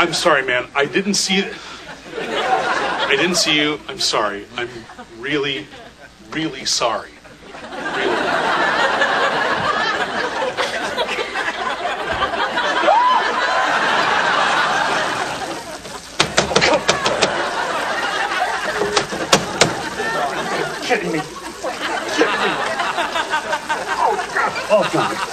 I'm sorry, man. I didn't see it. I didn't see you. I'm sorry. I'm really, really sorry. Really. Kidding me. Kidding me. Oh, God. Oh, God.